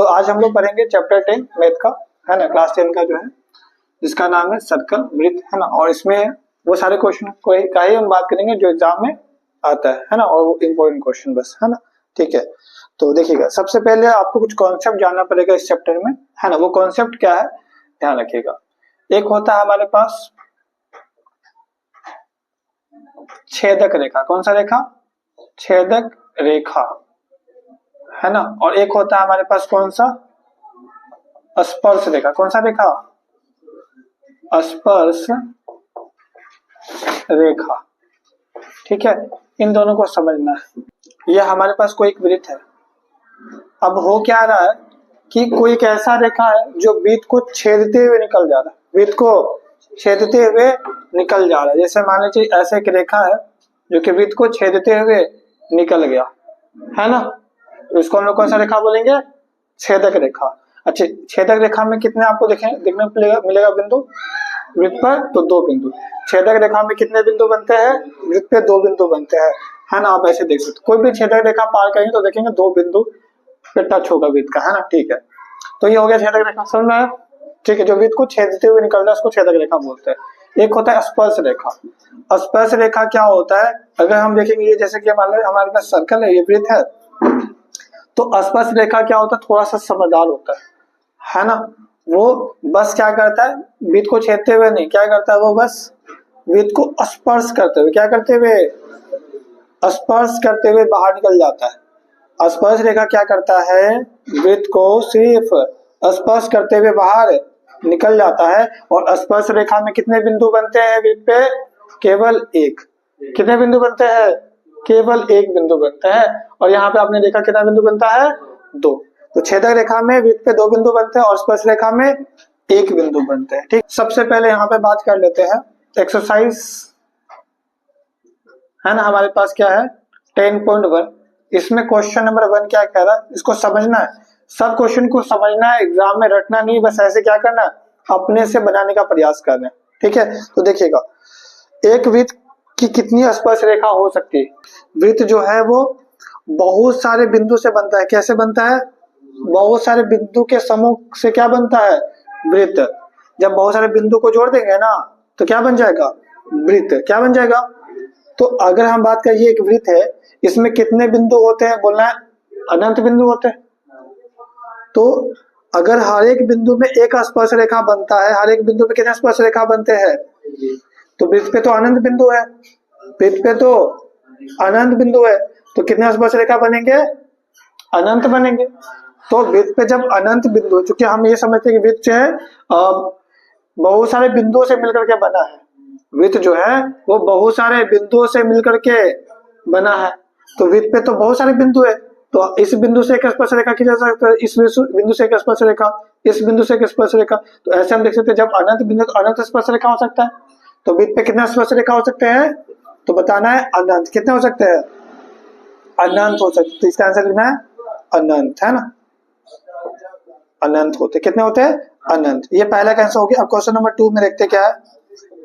तो आज हम लोग पढ़ेंगे चैप्टर 10 मैथ का, है ना, क्लास 10 का जो है, जिसका नाम है सर्कल वृत्त, है ना। और इसमें वो सारे क्वेश्चन का ही हम बात करेंगे जो एग्जाम में आता है ना, और वो इम्पोर्टेंट क्वेश्चन बस, है ना। ठीक है, तो देखिएगा, सबसे पहले आपको कुछ कॉन्सेप्ट जानना पड़ेगा इस चैप्टर में, है ना। वो कॉन्सेप्ट क्या है, ध्यान रखिएगा। एक होता है हमारे पास छेदक रेखा। कौन सा रेखा? छेदक रेखा, है ना। और एक होता है हमारे पास कौन सा? स्पर्श रेखा। कौन सा रेखा? स्पर्श रेखा। ठीक है, इन दोनों को समझना है। यह हमारे पास कोई एक वृत्त है। अब हो क्या रहा है कि कोई एक ऐसा रेखा है जो वृत्त को छेदते हुए निकल जा रहा है, वृत्त को छेदते हुए निकल जा रहा है। जैसे मान लीजिए ऐसे एक रेखा है जो कि वृत्त को छेदते हुए निकल गया, है ना। तो इसको हम लोग कौन सा रेखा बोलेंगे? छेदक रेखा। अच्छा, छेदक रेखा में कितने आपको देखने मिलेगा बिंदु वृत्त पर? तो 2 बिंदु। छेदक रेखा में कितने बिंदु बनते हैं? वृत्त पे 2 बिंदु बनते हैं, है ना। आप ऐसे देख सकते, कोई भी छेदक रेखा पार करेंगे तो देखेंगे 2 बिंदु पे टच होगा वृत्त का, है ना। ठीक है, तो ये हो गया छेदक रेखा, समझ में आया? ठीक है, जो वृत्त को छेदते हुए निकल रहा है उसको छेदक रेखा बोलते हैं। एक होता है स्पर्श रेखा। स्पर्श रेखा क्या होता है? अगर हम देखेंगे ये, जैसे कि हमारे पास सर्कल है, ये वृत्त है, तो स्पर्श रेखा क्या होता है? थोड़ा सा समझदार होता है ना। वो बस क्या करता है, वृत्त को छेदते हुए नहीं, क्या करता है वो, बस वृत्त को स्पर्श करते हुए, क्या करते हुए? स्पर्श करते हुए बाहर निकल जाता है। स्पर्श रेखा क्या करता है? वृत्त को सिर्फ स्पर्श करते हुए बाहर निकल जाता है। और स्पर्श रेखा में कितने बिंदु बनते हैं वृत्त पे? केवल एक। कितने बिंदु बनते हैं? केवल एक बिंदु बनता है। और यहाँ पे आपने देखा कितना बिंदु बनता है? 2। तो छेदक रेखा में वृत्त पे 2 बिंदु बनते हैं और स्पर्श रेखा में 1 बिंदु बनते हैं। ठीक, सबसे पहले यहाँ पे बात कर लेते हैं एक्सरसाइज, है ना। हमारे पास क्या है? 10.1। इसमें क्वेश्चन नंबर 1 क्या कह रहा है, इसको समझना है। सब क्वेश्चन को समझना है, एग्जाम में रटना नहीं, बस ऐसे क्या करना है, अपने से बनाने का प्रयास करना है। ठीक है, तो देखिएगा, एक वृत्त की कितनी स्पर्श रेखा हो सकती है? वृत्त जो है वो बहुत सारे बिंदु से बनता है। कैसे बनता है? बहुत सारे बिंदु के समूह से क्या बनता है? वृत्त। जब बहुत सारे बिंदु को जोड़ देंगे ना तो क्या बन जाएगा? वृत्त। क्या बन जाएगा? तो अगर हम बात करें, ये एक वृत्त है, इसमें कितने बिंदु होते हैं? बोलना है अनंत बिंदु होते हैं। तो अगर हर एक बिंदु में एक स्पर्श रेखा बनता है, हर एक बिंदु में कितने स्पर्श रेखा बनते हैं? तो वृत्त पे तो अनंत बिंदु है, वृत्त पे तो अनंत बिंदु है, तो कितने स्पर्श रेखा बनेंगे? अनंत बनेंगे। तो वृत्त पे जब अनंत बिंदु, चूंकि हम ये समझते हैं कि वृत्त जो है बहुत सारे बिंदुओं से मिलकर के बना है, वृत्त जो है वो बहुत सारे बिंदुओं से मिलकर के बना है। तो वृत्त पे तो बहुत सारे बिंदु है, तो इस बिंदु से एक स्पर्श रेखा खींचा जा सकता है, इस बिंदु से एक स्पर्श रेखा, इस बिंदु से एक स्पर्श रेखा। तो ऐसे हम देख सकते हैं, जब अनंत बिंदु तो अनंत स्पर्श रेखा हो सकता है। तो वृत्त पे कितने स्पर्श रेखा हो सकते हैं? तो बताना है अनंत। कितने हो सकते हैं? अनंत हो सकते। तो इसका आंसर लिखना है अनंत, है ना। अनंत होते, कितने होते हैं? अनंत। ये पहला आंसर हो गया। अब क्वेश्चन नंबर 2 में देखते क्या है।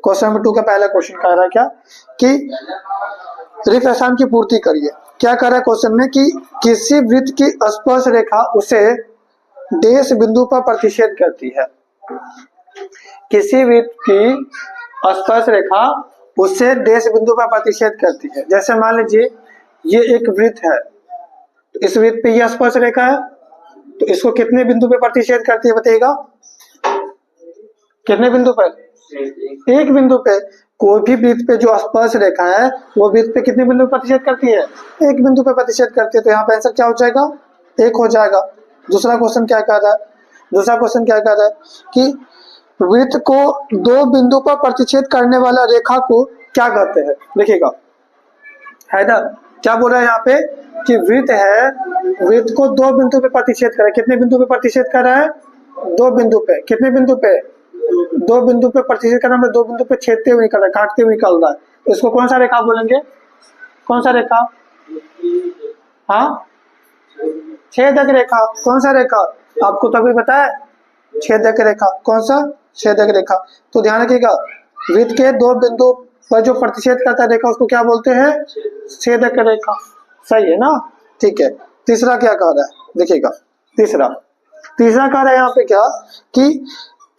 क्वेश्चन नंबर 2 का पहला क्वेश्चन कह रहा है क्या कि रिक्त स्थान की पूर्ति करिए। क्या कह रहा है क्वेश्चन में कि किसी वृत्त की स्पर्श रेखा उसे डेश बिंदु पर प्रतिच्छेद करती है। किसी वृत्त की स्पर्श रेखा उससे डेश बिंदु पर प्रतिच्छेद करती है। जैसे मान लीजिए ये एक वृत्त है, तो इस वृत्त पे ये स्पर्श रेखा है, तो इसको कितने बिंदु पे प्रतिच्छेद करती है बताइएगा? कितने बिंदु पर? एक बिंदु पे। कोई भी वृत्त पे जो स्पर्श रेखा है वो वृत्त पे कितने बिंदु पर प्रतिच्छेद करती है? एक बिंदु पे प्रतिच्छेद करती है। तो यहाँ पे आंसर क्या हो जाएगा? 1 हो जाएगा। दूसरा क्वेश्चन क्या कह रहा है? दूसरा क्वेश्चन क्या कह रहा है कि वृत्त को 2 बिंदु पर प्रतिच्छेद करने वाला रेखा को क्या कहते हैं? देखिएगा, है ना, क्या बोल रहा है यहाँ पे कि वृत्त है, वृत्त को 2 बिंदु पे प्रतिच्छेद कर रहा है। कितने बिंदु पे प्रतिच्छेद कर रहा है? 2 बिंदु पे। कितने बिंदु पे? 2 बिंदु पे प्रतिच्छेद करना मतलब 2 बिंदु पे छेदते हुए निकल रहा है, काटते हुए निकल रहा है। तो इसको कौन सा रेखा बोलेंगे? कौन सा रेखा? हाँ, छेदक रेखा। कौन सा रेखा? आपको तभी बताया, छेदक रेखा। कौन सा? छेदक रेखा। तो ध्यान रखिएगा, वृत्त के 2 बिंदु पर जो प्रतिच्छेद करता है रेखा उसको क्या बोलते हैं? छेदक रेखा। सही है ना। ठीक है, तीसरा क्या कह रहा है देखिएगा। तीसरा तीसरा कह रहा है यहाँ पे क्या कि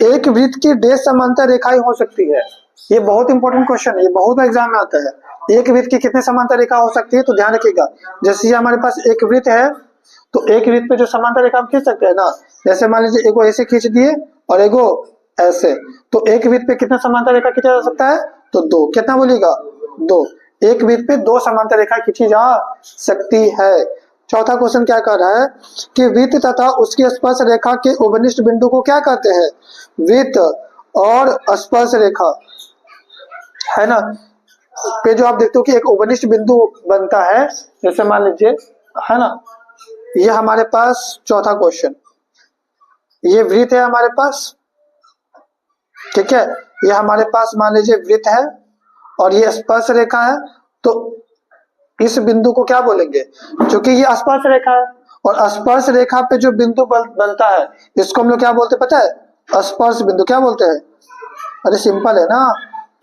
एक वृत्त की डैश समांतर रेखाएं हो सकती है। ये बहुत इंपॉर्टेंट क्वेश्चन है, ये बहुत एग्जाम में आता है। एक वृत्त की कितने समांतर रेखा हो सकती है, तो ध्यान रखिएगा। जैसे हमारे पास एक वृत्त है तो एक वृत्त पे जो समांतर रेखा हम खींच सकते हैं ना, जैसे मान लीजिए एगो ऐसे खींच दिए और एगो ऐसे, तो एक वृत्त पे कितना समांतर रेखा खींचा जा सकता है, तो दो। कितना बोलिएगा, दो। एक वृत्त पे दो समांतर रेखा खींची जा सकती है। चौथा क्वेश्चन क्या कर रहा है कि वृत्त तथा उसकी स्पर्श रेखा के उपनिष्ठ बिंदु को क्या कहते हैं, वृत्त और स्पर्श रेखा है ना पे जो आप देखते हो कि एक उपनिष्ठ बिंदु बनता है, जैसे मान लीजिए है ना, ये हमारे पास चौथा क्वेश्चन, ये वृत्त है हमारे पास, ठीक है, ये हमारे पास मान लीजिए वृत्त है और ये स्पर्श रेखा है, तो इस बिंदु को क्या बोलेंगे, क्योंकि ये स्पर्श रेखा है और स्पर्श रेखा पे जो बिंदु बनता है इसको हम लोग क्या बोलते हैं पता है, स्पर्श बिंदु। क्या बोलते हैं, अरे सिंपल है ना,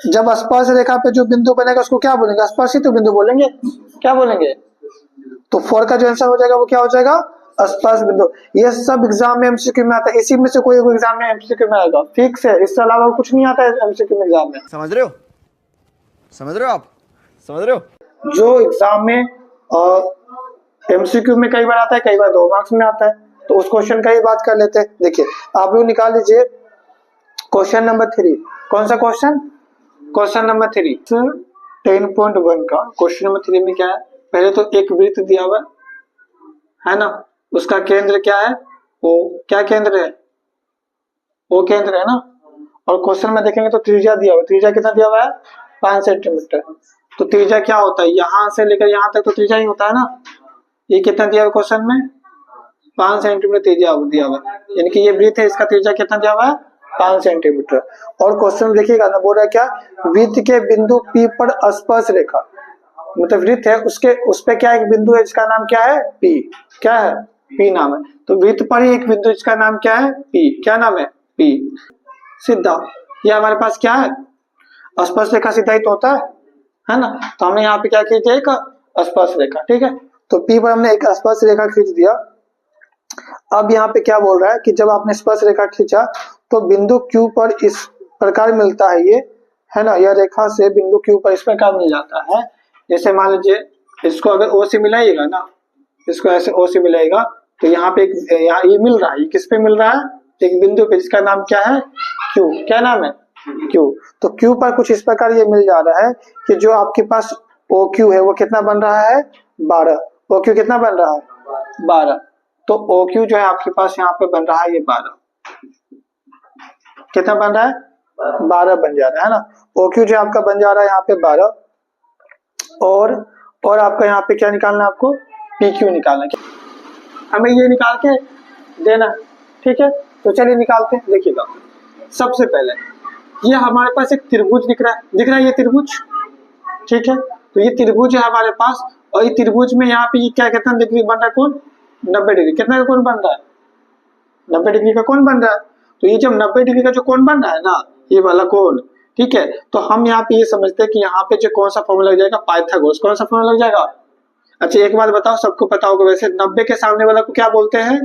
जब स्पर्श रेखा पे जो बिंदु बनेगा उसको क्या बोलेंगे, स्पर्शित बिंदु बोलेंगे। क्या बोलेंगे, तो 4 का जो आंसर हो जाएगा वो क्या हो जाएगा, स्पर्श बिंदु। ये सब एग्जाम में एमसीक्यू में आता है, इसी में से कोई एग्जाम में एमसीक्यू में आएगा, फिक्स है, इससे अलावा कुछ नहीं आता है एमसीक्यू में एग्जाम में। समझ रहे हो, समझ रहे हो आप, समझ रहे हो। जो एग्जाम में एमसीक्यू में कई बार आता है, कई बार 2 मार्क्स में आता है, तो उस क्वेश्चन का ही बात कर लेते हैं। देखिए आप लोग निकाल लीजिए क्वेश्चन नंबर 3। कौन सा क्वेश्चन, क्वेश्चन नंबर 3 10.1 का क्वेश्चन नंबर 3 में क्या है, पहले तो एक वृत्त दिया हुआ है ना, उसका केंद्र क्या है, वो क्या केंद्र है, वो केंद्र है ना, और क्वेश्चन में देखेंगे तो त्रिज्या दिया हुआ है, त्रिज्या कितना दिया हुआ है, 5 सेंटीमीटर। तो त्रिज्या क्या होता है, यहां से लेकर यहां तक तो त्रिज्या ही होता है ना, ये कितना दिया हुआ क्वेश्चन में, 5 सेंटीमीटर त्रिज्या दिया हुआ है, यानी कि ये वृत्त है, इसका त्रिज्या कितना दिया हुआ है, 5 सेंटीमीटर। और क्वेश्चन देखिएगा ना, बोल रहा है क्या, वृत्त के बिंदु P पर स्पर्श रेखा, मतलब वृत्त है उसके उस पे क्या एक बिंदु है जिसका नाम क्या है, P। क्या है, P नाम है। तो वृत्त पर ही एक बिंदु जिसका नाम क्या है, P। क्या नाम है, P। सीधा ये हमारे पास क्या है, स्पर्श रेखा सीधा ही तो होता है ना, तो हमने यहाँ पे क्या खींच दिया, एक स्पर्श रेखा, ठीक है। तो P पर हमने एक स्पर्श रेखा खींच दिया। अब यहाँ पे क्या बोल रहा है कि जब आपने स्पर्श रेखा खींचा तो बिंदु Q पर इस प्रकार मिलता है, ये है ना, यह रेखा से बिंदु Q पर इस प्रकार मिल जाता है। जैसे मान लीजिए इसको अगर O से मिलाइएगा ना, इसको ऐसे O से मिलाएगा तो यहाँ पे यहाँ ये मिल रहा है, ये किस पे मिल रहा है, एक बिंदु पे जिसका नाम क्या है, Q। क्या नाम है, Q। तो Q पर कुछ इस प्रकार ये मिल जा रहा है कि जो आपके पास OQ है वो कितना बन रहा है, 12। OQ कितना बन रहा है, 12। तो OQ जो है आपके पास यहाँ पे बन रहा है ये 12, कितना बन रहा है, 12 बन जा रहा है ना। OQ जो आपका बन जा रहा है यहाँ पे 12, और आपका यहाँ पे क्या निकालना है, आपको PQ निकालना है, हमें ये निकाल के देना, ठीक है। तो चलिए निकालते हैं। देखिएगा सबसे पहले ये हमारे पास एक त्रिभुज दिख रहा है ये त्रिभुज, ठीक है। तो ये त्रिभुज है हमारे पास, और ये त्रिभुज में यहाँ पे ये क्या कितना डिग्री बन रहा है, कोण 90 डिग्री। कितना का कोण बन रहा है, 90 डिग्री का कोण बन रहा है। तो ये जब 90 डिग्री का जो कोण बन रहा है ना, ये वाला कोण, ठीक है, तो हम यहाँ पे ये समझते हैं कि यहाँ पे जो कौन सा फॉर्मूला लग जाएगा, पाइथागोरस। कौन सा फॉर्मूला लग जाएगा, अच्छा एक बात बताओ, सबको पता होगा वैसे, 90 के सामने वाला को क्या बोलते हैं,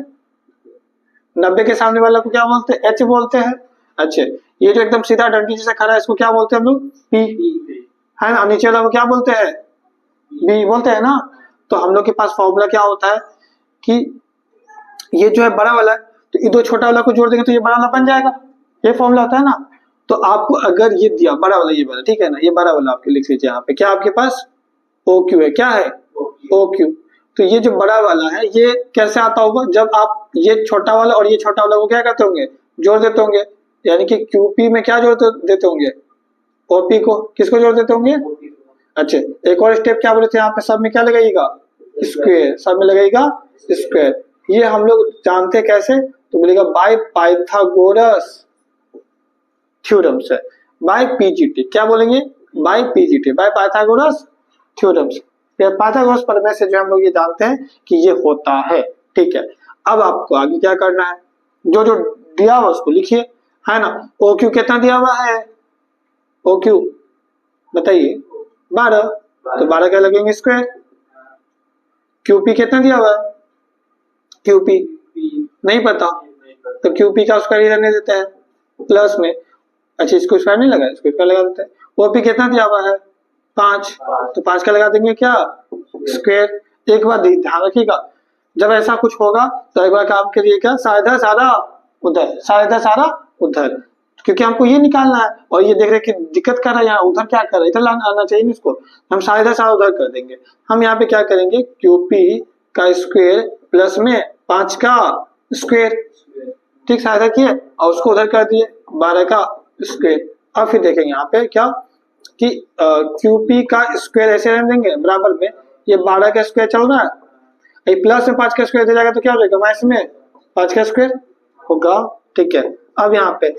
90 के सामने वाला को क्या बोलते हैं, H बोलते हैं। अच्छा ये जो एकदम सीधा डंडी जैसा खड़ा है इसको क्या बोलते हैं हम लोग, P, है ना। नीचे वाला को क्या बोलते हैं, B बोलते हैं ना। तो हम लोग के पास फॉर्मूला क्या होता है कि ये जो है बड़ा वाला है, तो ये दो छोटा वाला को जोड़ देंगे तो ये बड़ा वाला बन जाएगा, ये फॉर्मूला होता है ना। तो आपको अगर ये दिया बड़ा वाला, ये वाला, ठीक है ना, ये बड़ा वाला आपके लिख लीजिए यहाँ पे, क्या आपके पास OQ है, क्या है OQ। तो ये जो बड़ा वाला है ये कैसे आता होगा, जब आप ये छोटा वाला और ये छोटा वाला को क्या करते होंगे, जोड़ देते होंगे, यानी कि QP में क्या जोड़ देते होंगे, OP को, किसको जोड़ देते होंगे। अच्छा एक और स्टेप क्या बोले थे यहाँ पे, सब में क्या लगाइएगा, स्क्वायर, सब में लगाइएगा स्क्वायर। ये हम लोग जानते हैं कैसे, तो बोलेगा बाय पाइथागोरस थ्योरम से, बाय PGT। क्या बोलेंगे, by PGT, by Pythagoras theorem से। पाइथागोरस प्रमेय से जो हम लोग ये जानते हैं कि ये होता है, ठीक है। अब आपको आगे क्या करना है, जो जो दिया हुआ उसको लिखिए, है ना। OQ कितना दिया हुआ है, OQ बताइए 12, तो 12 क्या लगेंगे स्क्वायर। QP कितना दिया हुआ है, QP नहीं पता, तो QP का स्क्वायर ही रहने देते हैं प्लस में। अच्छा इसको स्क्वायर नहीं लगा, इसको स्क्वायर लगा देते हैं। OP कितना दिया हुआ है 5, तो 5 का लगा देंगे क्या स्क्वायर। एक बार ध्यान रखिएगा, जब ऐसा कुछ होगा तो एक बार काम करिएगा साधा सारा उधर, साधा सारा उधर, क्योंकि हमको ये निकालना है और ये देख रहे कि दिक्कत कर रहा है यहाँ, उधर क्या कर रहा है, इधर आना चाहिए नहीं इसको, हम साधा सारा उधर कर देंगे। हम यहाँ पे क्या करेंगे QP का स्क्वायर प्लस में 5 का स्क्वायर, ठीक साधा किए और उसको उधर कर दिए 12 का स्क्वायर। अब फिर देखेंगे यहाँ पे क्या कि QP का स्क्वायर ऐसे रहने देंगे बराबर में, ये 12 का स्क्वायर चल रहा है, ये प्लस में 5 का स्क्वायर दे जाएगा तो क्या हो जाएगा माइनस में 5 का स्क्वायर होगा, ठीक है। अब यहाँ पे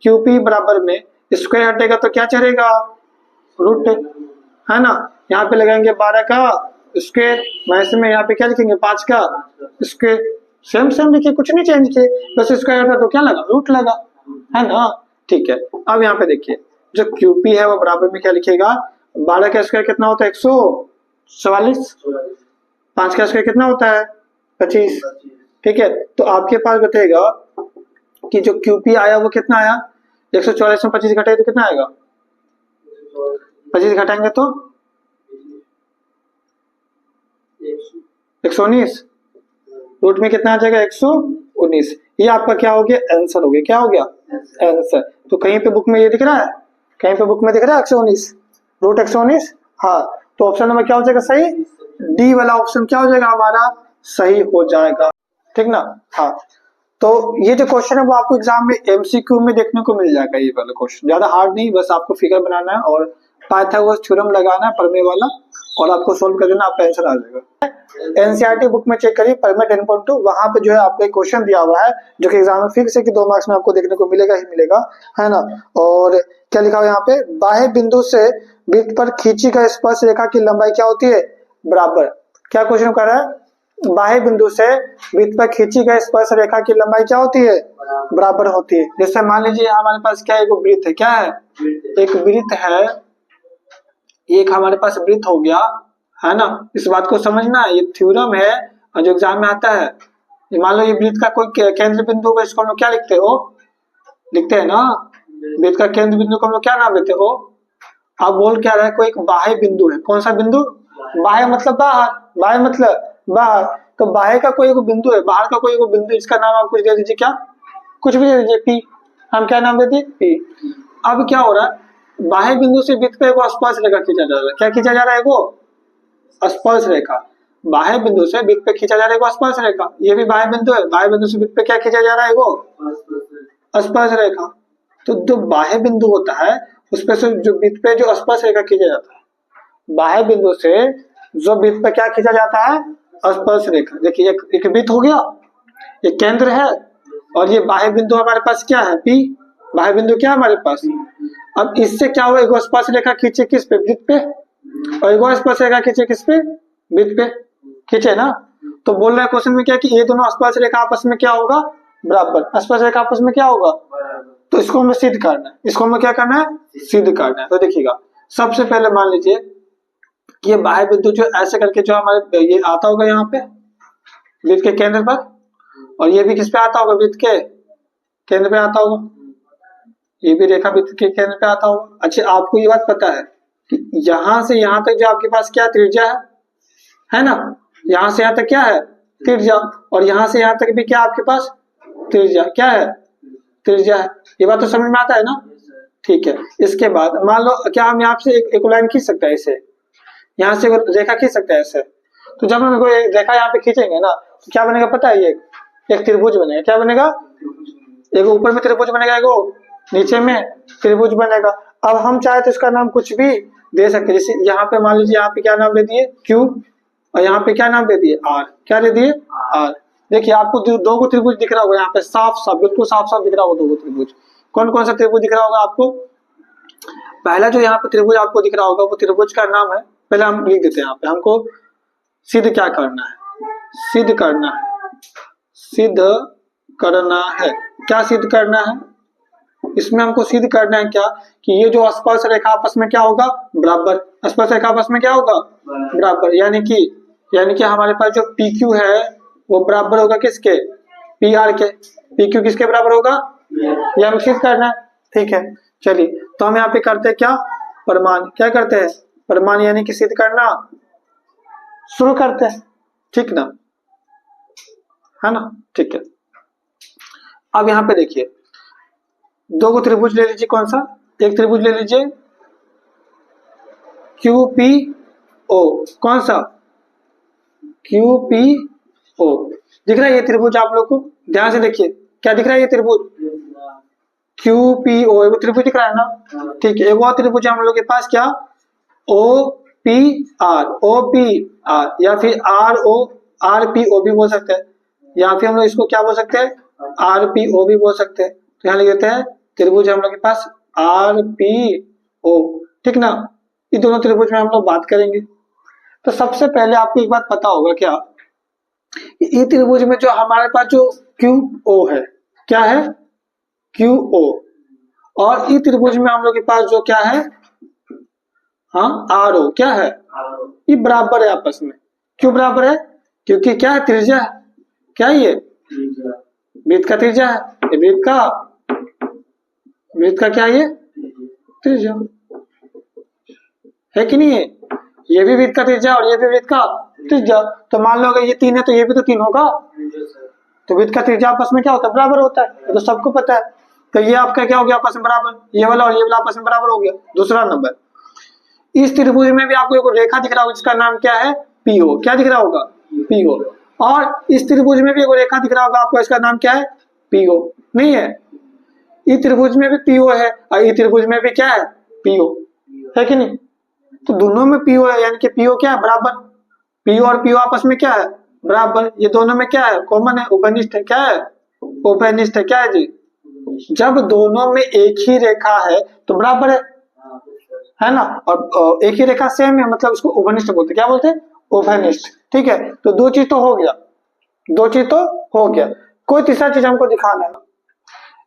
QP बराबर में स्क्वायर हटेगा तो क्या चलेगा रूट, है ना। यहाँ पे लगाएंगे 12 का स्क्वायर माइनस में यहाँ पे क्या लिखेंगे 5 का स्क्वायर, सेम सेम लिखिए, कुछ नहीं चेंज किए, बस स्क्वायर हटा तो क्या लगा रूट लगा, है ना, ठीक है। अब यहाँ पे देखिए जो QP है वो बराबर में क्या लिखेगा 12 का स्क्वायर कितना होता है 144, 5 का स्क्वायर कितना होता है 25, ठीक है। तो आपके पास बताएगा कि जो QP आया वो कितना आया 144 में 25 घटाए तो कितना आएगा, 25 घटाएंगे तो 119, रूट में कितना आ जाएगा 119। ये आपका क्या हो गया आंसर हो गया, क्या हो गया आंसर। तो कहीं पे बुक में ये दिख रहा है, कहीं पे बुक में दिख रहा है 119 रूट 119, हाँ तो ऑप्शन नंबर क्या हो जाएगा सही, डी वाला ऑप्शन क्या हो जाएगा हमारा सही हो जाएगा, ठीक ना। हाँ तो ये जो क्वेश्चन है वो आपको एग्जाम में MCQ में देखने को मिल जाएगा, ये वाला क्वेश्चन ज्यादा हार्ड नहीं, बस आपको फिगर बनाना है और पाइथागोरस थ्योरम लगाना है प्रमेय वाला और आपको सोल्व कर देना, आपका आंसर आ जाएगा। NCERT बुक में चेक करिए प्रमेय 10.2, वहां पे जो है आपको एक क्वेश्चन दिया हुआ है जो कि एग्जाम में फिक्स है कि 2 मार्क्स में आपको देखने को मिलेगा ही मिलेगा, है ना। और क्या लिखा हुआ है यहाँ पे, बाह्य बिंदु से वृत्त पर खींची गई स्पर्श रेखा की लंबाई क्या होती है बराबर। क्या क्वेश्चन कर रहा है, बाह्य बिंदु से वृत्त पर खींची गई स्पर्श रेखा की लंबाई क्या होती है बराबर होती है। जैसे मान लीजिए हमारे पास क्या एक वृत्त है, क्या है एक वृत्त है, एक हमारे पास वृत्त हो गया, है ना। इस बात को समझना, ये थ्योरम है और जो एग्जाम में आता है। मान लो ये वृत्त का कोई केंद्र बिंदु को इसको हम लोग क्या लिखते हो, लिखते हैं ना, वृत्त का केंद्र बिंदु को हम लोग क्या नाम देते हो। अब बोल क्या रहा है, कोई एक बाह्य बिंदु है, कौन सा बिंदु, बाह्य मतलब बाहर, बाह्य मतलब बाहर, तो बाह्य का कोई एक बिंदु है, बाहर का कोई एक बिंदु, इसका नाम आप कुछ दे दीजिए, क्या कुछ भी दे दीजिए P, हम क्या नाम देते P। अब क्या हो रहा है, बाह्य बिंदु से वृत्त पे वो स्पर्श रेखा खींचा जा रहा है, क्या खींचा जा रहा है वो स्पर्श रेखा, बाह्य बिंदु से वृत्त पे खींचा जा रहा है वो स्पर्श रेखा, ये भी बाह्य बिंदु है, बाह्य बिंदु से वृत्त पे क्या खींचा जा रहा है वो स्पर्श रेखा। तो जो बाह्य बिंदु होता है उस पे से जो वृत्त पे जो स्पर्श रेखा खींचा जाता है, बाह्य बिंदु से जो वृत्त पे क्या खींचा जाता है स्पर्श रेखा। देखिए एक वृत्त हो गया, एक केंद्र है और ये बाह्य बिंदु हमारे पास क्या है P, बाह्य बिंदु क्या है हमारे पास। अब इससे क्या हुआ, एक स्पर्श रेखा खींचे किस पे वृत्त पे, और एक स्पर्श रेखा खींचे किस पे वृत्त पे, खींचे ना। तो बोल रहा है क्वेश्चन में क्या कि ये दोनों स्पर्श रेखा आपस में क्या होगा बराबर, स्पर्श रेखा आपस में क्या होगा, तो इसको हमें सिद्ध करना है, इसको हमें क्या करना है सिद्ध करना है। तो देखिएगा सबसे पहले मान लीजिए कि ये बाह्य बिंदु जो ऐसे करके जो हमारे ये आता होगा यहाँ पे वृत्त के केंद्र पर, और ये भी किस पे आता होगा वृत्त के केंद्र पे आता होगा, ये भी रेखा वृत्त के केंद्र पे आता होगा। अच्छा आपको ये बात पता है कि यहाँ से यहाँ तक जो आपके पास क्या त्रिज्या है ना, यहाँ से यहाँ तक क्या है त्रिज्या, और यहाँ से यहाँ तक भी क्या आपके पास त्रिज्या, क्या है त्रिज्या है। ये बात तो समझ में आता है ना, ठीक है। इसके बाद मान लो क्या हम यहाँ से एक लाइन खींच सकते हैं, ऐसे यहाँ से रेखा खींच सकते हैं ऐसे, तो जब हम कोई रेखा यहाँ पे खींचेंगे ना तो क्या बनेगा पता है, ये एक त्रिभुज बनेगा, क्या बनेगा, एक ऊपर में त्रिभुज बनेगा, एक नीचे में त्रिभुज बनेगा। अब हम चाहे तो इसका नाम कुछ भी दे सकते हैं, जैसे यहाँ पे मान लीजिए यहाँ पे क्या नाम दे दिए Q और यहाँ पे क्या नाम दे दिए R, क्या दे दिए R। देखिए आपको दो को त्रिभुज दिख रहा होगा यहाँ पे, साफ साफ बिल्कुल साफ साफ दिख रहा होगा दो त्रिभुज। कौन कौन सा त्रिभुज दिख रहा होगा आपको, पहला जो यहाँ पे त्रिभुज आपको दिख रहा होगा वो त्रिभुज का नाम है, पहले हम लिख देते हैं यहाँ पे, हमको सिद्ध क्या करना है, सिद्ध करना है, सिद्ध करना है, क्या सिद्ध करना है, इसमें हमको सिद्ध करना है क्या कि ये जो स्पर्श रेखा आपस में क्या होगा बराबर, स्पर्श रेखा आपस में क्या होगा बराबर, यानी कि हमारे पास जो PQ है वो बराबर होगा किसके पी आर के, पी क्यू किसके बराबर होगा, ये हमें सिद्ध करना है। ठीक है, चलिए तो हम यहाँ पे करते हैं क्या, प्रमाण। क्या करते हैं, प्रमाण यानी कि सिद्ध करना शुरू करते हैं। ठीक ना, है ना, ठीक है। अब यहाँ पे देखिए दो को त्रिभुज ले लीजिए, कौन सा, एक त्रिभुज ले लीजिए क्यू पी ओ, कौन सा, क्यू पी ओ, दिख रहा है ये त्रिभुज आप लोग को, ध्यान से देखिए क्या दिख रहा है ये त्रिभुज क्यू पी ओ, एक त्रिभुज दिख रहा है ना। ठीक है, एक और त्रिभुज हम लोग के पास क्या, O P R, O P R, या फिर R O, R P O भी बोल सकते हैं, या फिर हम लोग इसको क्या बोल सकते हैं, आर पी ओ भी बोल सकते हैं। तो यहाँ लिख देते हैं त्रिभुज हम लोग के पास आर पी ओ। ठीक ना, ये दोनों त्रिभुज में हम लोग बात करेंगे। तो सबसे पहले आपको एक बात पता होगा क्या, ये त्रिभुज में जो हमारे पास जो क्यू ओ है, क्या है, क्यू ओ, और ये त्रिभुज में हम लोग के पास जो क्या है, हाँ आर ओ, क्या है, ये बराबर है आपस में। क्यों बराबर है, क्योंकि क्या है, त्रिज्या है, क्या है ये, वृत्त का त्रिज्या है, ये वृत्त का क्या है, ये त्रिज्या है कि नहीं है, ये भी वृत्त का त्रिज्या और ये भी वृत्त का त्रिज्या। तो मान लो अगर ये 3 है तो ये भी तो 3 होगा, तो वृत्त का त्रिज्या आपस में क्या होता है, बराबर होता है, ये तो सबको पता है। तो ये आपका क्या हो गया आपस में बराबर, ये वाला और ये वाला आपस में बराबर हो गया। दूसरा नंबर, इस त्रिभुज में भी आपको एक रेखा दिख रहा होगा जिसका नाम क्या है, पीओ, क्या दिख रहा होगा, पीओ, और इस त्रिभुज में भी एक रेखा दिख रहा होगा आपको, इसका नाम क्या है, पीओ, नहीं है, इस त्रिभुज में भी पीओ है और इस त्रिभुज में भी क्या है, पीओ है कि नहीं। तो दोनों में पीओ है, यानी कि पीओ क्या है, बराबर, पीओ और पीओ आपस में क्या है, बराबर, ये दोनों में क्या है, कॉमन है, उभयनिष्ठ है, क्या है, उभयनिष्ठ है, क्या है जी, जब दोनों में एक ही रेखा है तो बराबर है ना, और एक ही रेखा सेम है, मतलब उसको उभयनिष्ठ बोलते हैं, क्या बोलते हैं, उभयनिष्ठ। ठीक है, तो दो चीज तो हो गया, दो चीज तो हो गया, कोई तीसरा चीज हमको दिखाना है।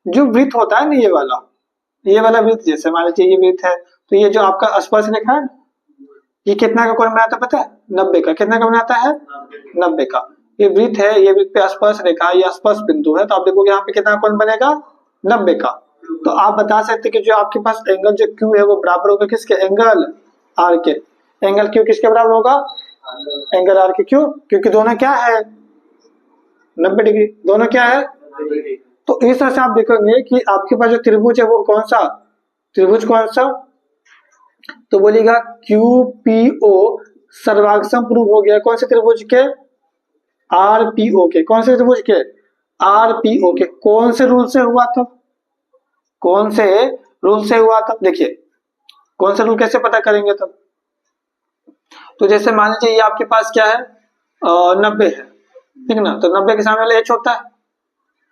जो वृत्त होता है ना, ये वाला वृत्त, जैसे मान लीजिए ये वृत्त है, तो ये जो आपका स्पर्श रेखा है, ये कितना का कोण बनाता है पता है, 90 का, कितना का बनाता है, 90 का। ये वृत्त है, ये वृत्त पे स्पर्श रेखा, ये स्पर्श बिंदु है, तो आप देखोगे यहाँ पे कितना कोण बनेगा, 90 का। तो आप बता सकते कि जो आपके पास एंगल जो क्यू है वो बराबर होगा किसके, एंगल आर के, एंगल क्यू किसके बराबर होगा, एंगल आर के, क्यों, क्योंकि दोनों क्या है, 90 डिग्री, दोनों क्या है। तो इस तरह से आप देखेंगे कि आपके पास जो त्रिभुज है वो कौन सा, त्रिभुज कौन सा, तो बोलिएगा क्यू पी ओ सर्वांग समरूप हो गया, कौन से त्रिभुज के, आर पी ओ के, कौन से त्रिभुज के, आर पी ओ के। कौन से रूल से हुआ था, कौन से रूल से हुआ था, देखिए कौन से रूल कैसे पता करेंगे तब, तो जैसे मान लीजिए ये आपके पास क्या है, 90 है, ठीक ना, तो 90 के सामने वाला एच होता है,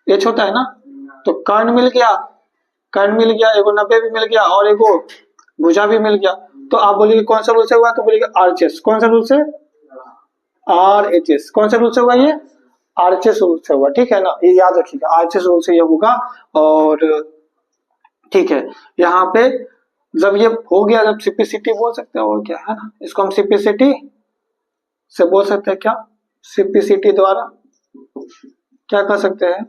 एच होता है ना, तो कर्ण मिल गया, कर्ण मिल गया, एगो 90 भी मिल गया और एगो भुजा भी मिल गया। तो आप बोलिए कौन सा रूल से हुआ, तो बोलिएगा आरएचएस, कौन सा रूल से, आरएचएस, कौन सा रूल से हुआ, ये आरएचएस रूल से हुआ। ठीक है ना, ये याद रखिएगा, आरएचएस रूल से ये होगा। और ठीक है, यहाँ पे जब ये हो गया, जब सिंप्लिसिटी बोल सकते हैं, और क्या है ना, इसको हम सिंप्लिसिटी से बोल सकते हैं, क्या सिंप्लिसिटी द्वारा क्या कह सकते हैं,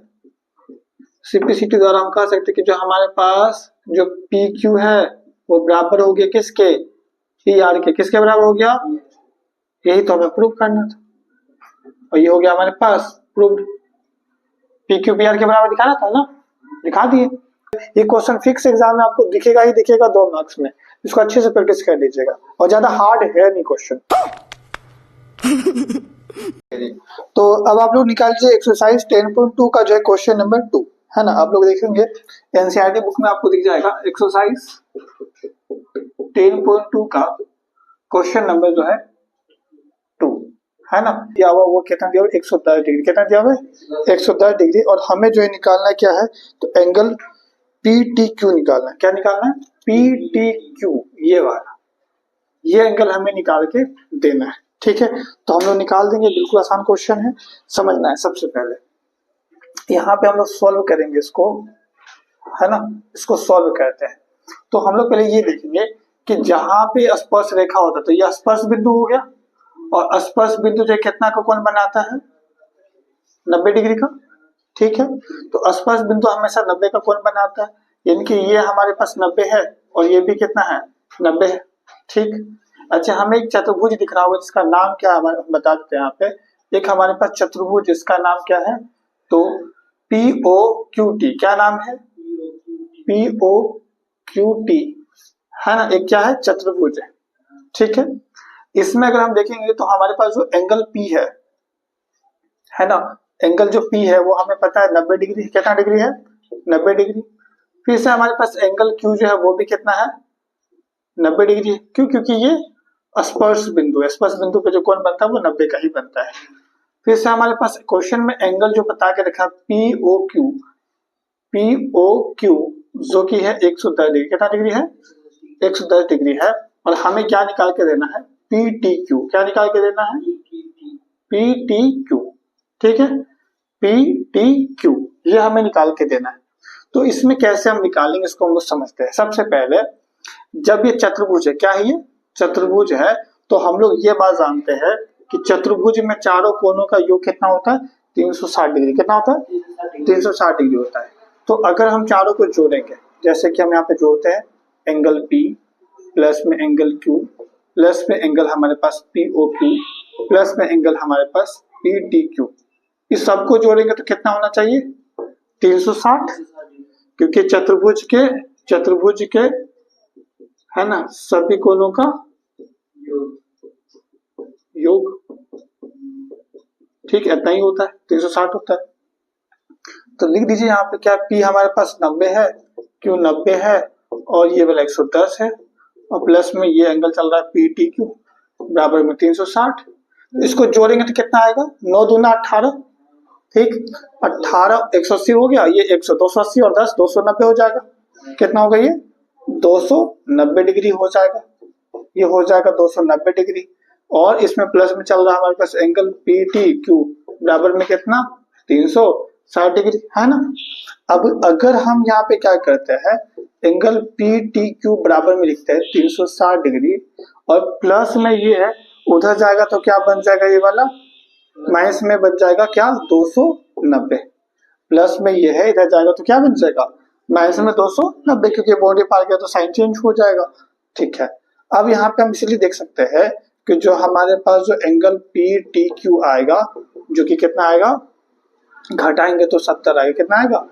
सिंप्लिसिटी द्वारा हम कह सकते हैं कि जो हमारे पास जो पी क्यू है वो बराबर हो गया किसके, पी आर के, किसके बराबर हो गया, यही तो हमें प्रूव करना था, और ये हो गया हमारे पास proved, P Q P R के बराबर दिखाना था ना, दिखा दिए। ये क्वेश्चन फिक्स एग्जाम में आपको दिखेगा ही दिखेगा 2 मार्क्स में, इसको अच्छे से प्रैक्टिस कर लीजिएगा, और ज्यादा हार्ड है नहीं क्वेश्चन। तो अब आप लोग निकाल लीजिए एक्सरसाइज 10.2 का जो है क्वेश्चन नंबर 2, है ना, आप लोग देखेंगे एनसीईआरटी बुक में आपको दिख जाएगा एक्सरसाइज 10.2 का क्वेश्चन नंबर जो है 2, है ना। दिया हुआ वो कितना दिया हुआ, 110 डिग्री, कितना दिया हुआ है, 110 डिग्री, और हमें जो है निकालना क्या है, तो एंगल पी टी क्यू निकालना है। क्या निकालना है, पी टी क्यू, ये वाला, ये एंगल हमें निकाल के देना है। ठीक है, तो हम लोग निकाल देंगे, बिल्कुल आसान क्वेश्चन है, समझना है। सबसे पहले यहाँ पे हम लोग सॉल्व करेंगे इसको, है ना, इसको सॉल्व करते हैं। तो हम लोग पहले ये देखेंगे कि जहां पे स्पर्श रेखा होता है तो ये स्पर्श बिंदु हो गया, और स्पर्श बिंदु जो कितना का कोण बनाता है, 90 डिग्री का। ठीक है, तो स्पर्श बिंदु हमेशा 90 का कोण बनाता है, यानी कि ये हमारे पास 90 है और ये भी कितना है 90 है। ठीक, अच्छा हमें एक चतुर्भुज दिख रहा होगा जिसका नाम क्या है बता देते हैं यहाँ पे। एक हमारे पास चतुर्भुज जिसका नाम क्या है, तो POQT, क्या नाम है POQT, है ना, एक क्या है चतुर्भुज है। ठीक है, इसमें अगर हम देखेंगे तो हमारे पास जो एंगल P है ना, एंगल जो P है वो हमें पता है 90 डिग्री, कितना डिग्री है 90 डिग्री। फिर से हमारे पास एंगल Q जो है वो भी कितना है 90 डिग्री। क्यों, क्योंकि ये स्पर्श बिंदु है, स्पर्श बिंदु पे जो कोण बनता है वो 90 का ही बनता है। फिर से हमारे पास क्वेश्चन में एंगल जो बता के रखा POQ जो की है 110 डिग्री, कितना डिग्री है 110 डिग्री है। और हमें क्या निकाल के देना है PTQ, क्या निकाल के देना है PTQ, ठीक है PTQ, ये हमें निकाल के देना है। तो इसमें कैसे हम निकालेंगे इसको हम लोग समझते हैं। सबसे पहले जब ये चतुर्भुज है, क्या है ये चतुर्भुज है, तो हम लोग ये बात जानते हैं कि चतुर्भुज में चारों कोनों का योग कितना होता है 360 डिग्री, कितना होता है 360 डिग्री होता है। तो अगर हम चारों को जोड़ेंगे, जैसे कि हम यहाँ पे जोड़ते हैं एंगल P प्लस में एंगल Q प्लस में एंगल हमारे पास POQ प्लस में एंगल हमारे पास PTQ, इस सबको जोड़ेंगे तो कितना होना चाहिए 360, क्योंकि चतुर्भुज के है ना सभी कोनों का योग, ठीक है इतना ही होता है 360 होता है। तो लिख दीजिए यहाँ पे क्या P हमारे पास 90 है, Q 90 है और ये वाला 110 है और प्लस में ये एंगल चल रहा है PTQ बराबर में 360। इसको जोड़ेंगे तो कितना आएगा 9 दूना 18, ठीक 18 180 हो गया, ये 100 280 और 10 290 हो जाएगा, कितना होगा ये 290 डिग्री हो जाएगा, ये हो जाएगा 290 डिग्री। और इसमें प्लस में चल रहा है हमारे पास एंगल PTQ बराबर में कितना 360 डिग्री, है ना। अब अगर हम यहाँ पे क्या करते हैं एंगल PTQ बराबर में लिखते हैं 360 डिग्री और प्लस में ये है उधर जाएगा तो क्या बन जाएगा ये वाला माइनस में बन जाएगा क्या 290, प्लस में ये है इधर जाएगा तो क्या बन जाएगा माइनस में 290, क्योंकि बॉडी पार गया तो साइन चेंज हो जाएगा। ठीक है, अब यहाँ पे हम इसलिए देख सकते हैं कि जो हमारे पास जो एंगल PTQ आएगा जो कि कितना आएगा घटाएंगे तो 70 आएगा, कितना आएगा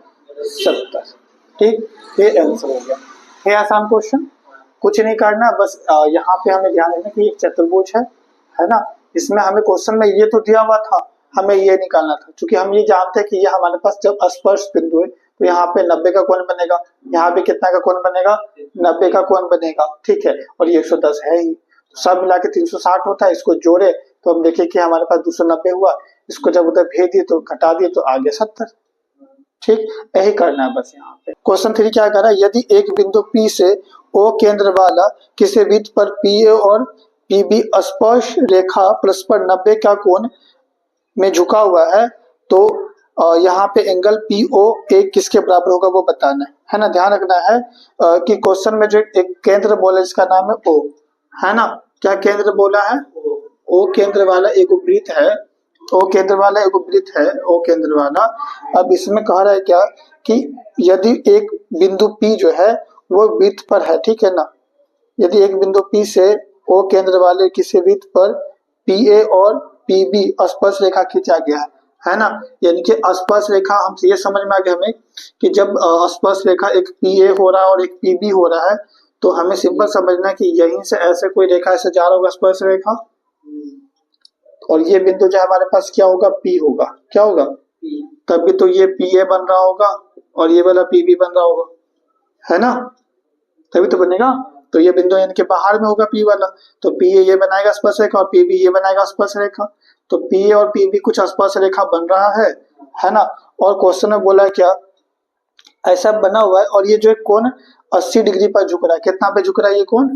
70, ठीक, ये आंसर हो गया। ये आसान क्वेश्चन, कुछ नहीं करना, बस यहाँ पे हमें ध्यान रखना कि एक चतुर्भुज है ना, इसमें हमें क्वेश्चन में ये तो दिया हुआ था, हमें ये निकालना था, क्योंकि हम ये जानते हैं कि ये हमारे पास जब स्पर्श बिंदु है तो यहाँ पे 90 का कोण बनेगा, यहाँ पे कितना का कोण बनेगा 90 का कोण बनेगा, ठीक है, और ये 110 है ही, सब मिला के 360 होता है। इसको जोड़े तो हम देखें कि हमारे पास 290 हुआ, इसको जब उधर भेज दिए तो घटा दिए तो आ गया 70, ठीक, यही करना है बस। यहाँ पे क्वेश्चन 3 क्या कर रहा है, यदि एक बिंदु P से O केंद्र वाला किसी वृत्त पर PA और PB स्पर्श रेखा परस्पर 90 का कोण में झुका हुआ है, तो यहाँ पे एंगल POA किसके बराबर होगा वो बताना है ना। ध्यान रखना है कि क्वेश्चन में जो एक केंद्र बोला जिसका नाम है O, है ना, क्या केंद्र बोला है O केंद्र वाला एक वृत्त है, O केंद्र वाला एक वृत्त है, O केंद्र वाला। अब इसमें कह रहा है क्या कि यदि एक बिंदु P जो है वो वृत्त पर है, ठीक है ना, यदि एक बिंदु P से O केंद्र वाले किसी वृत्त पर PA और PB स्पर्श रेखा खींचा गया है ना, यानी कि स्पर्श रेखा हम ये समझ में आ गया हमें कि जब स्पर्श रेखा एक PA हो रहा है और एक PB हो रहा है तो हमें सिंपल समझना है कि यहीं से ऐसे कोई रेखा ऐसे जा रहा होगा स्पर्श रेखा, और ये बिंदु जो हमारे पास क्या होगा P होगा, क्या होगा तभी तो ये PA बन रहा होगा और ये वाला PB बन रहा होगा, है ना, तभी तो बनेगा। तो ये बिंदु यानी कि बाहर में होगा P वाला, तो PA ये बनाएगा स्पर्श रेखा और PB ये बनाएगा स्पर्श रेखा, तो PA और PB कुछ स्पर्श रेखा बन रहा है ना। और क्वेश्चन में बोला क्या ऐसा बना हुआ है और ये जो कोण 80 डिग्री पर झुक रहा है, कितना पे झुक रहा है ये कोण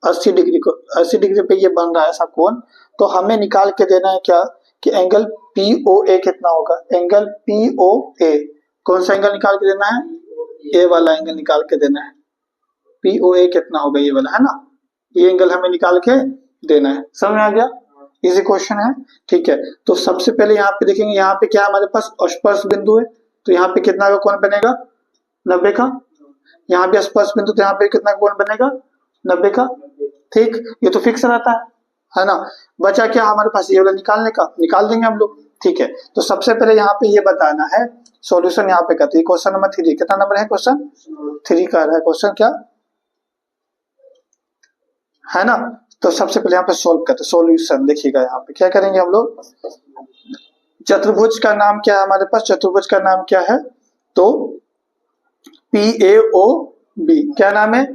80 डिग्री को 80 डिग्री पे ये बन रहा है ऐसा कोण, तो हमें निकाल के देना है क्या कि एंगल POA कितना होगा, एंगल POA कौन सा एंगल निकाल के देना है, ए वाला एंगल निकाल के देना है, POA कितना होगा ये वाला, है ना, ये एंगल हमें निकाल के देना है, समझ में आ गया। इजी क्वेश्चन है। ठीक है, तो सबसे पहले यहाँ पे देखेंगे, यहाँ पे क्या हमारे पास स्पर्श बिंदु है, तो यहाँ पे कितना का कोण बनेगा 90 का। यहाँ पे स्पर्श बिंदु, तो यहाँ पे कितना कोण बनेगा 90 का। ठीक, ये तो फिक्स रहता है ना। बचा क्या हमारे पास, ये वाला निकालने का, निकाल देंगे हम लोग। ठीक है, तो सबसे पहले यहाँ पे ये बताना है सॉल्यूशन यहाँ पे करते हैं। क्वेश्चन नंबर 3, कितना नंबर है, क्वेश्चन 3 का है क्वेश्चन, क्या है ना। तो सबसे पहले यहाँ पे सोल्व करते हैं, सॉल्यूशन देखिएगा। यहाँ पे क्या करेंगे हम लोग, चतुर्भुज का नाम क्या है हमारे पास, चतुर्भुज का नाम क्या है, तो PAOB, क्या नाम है,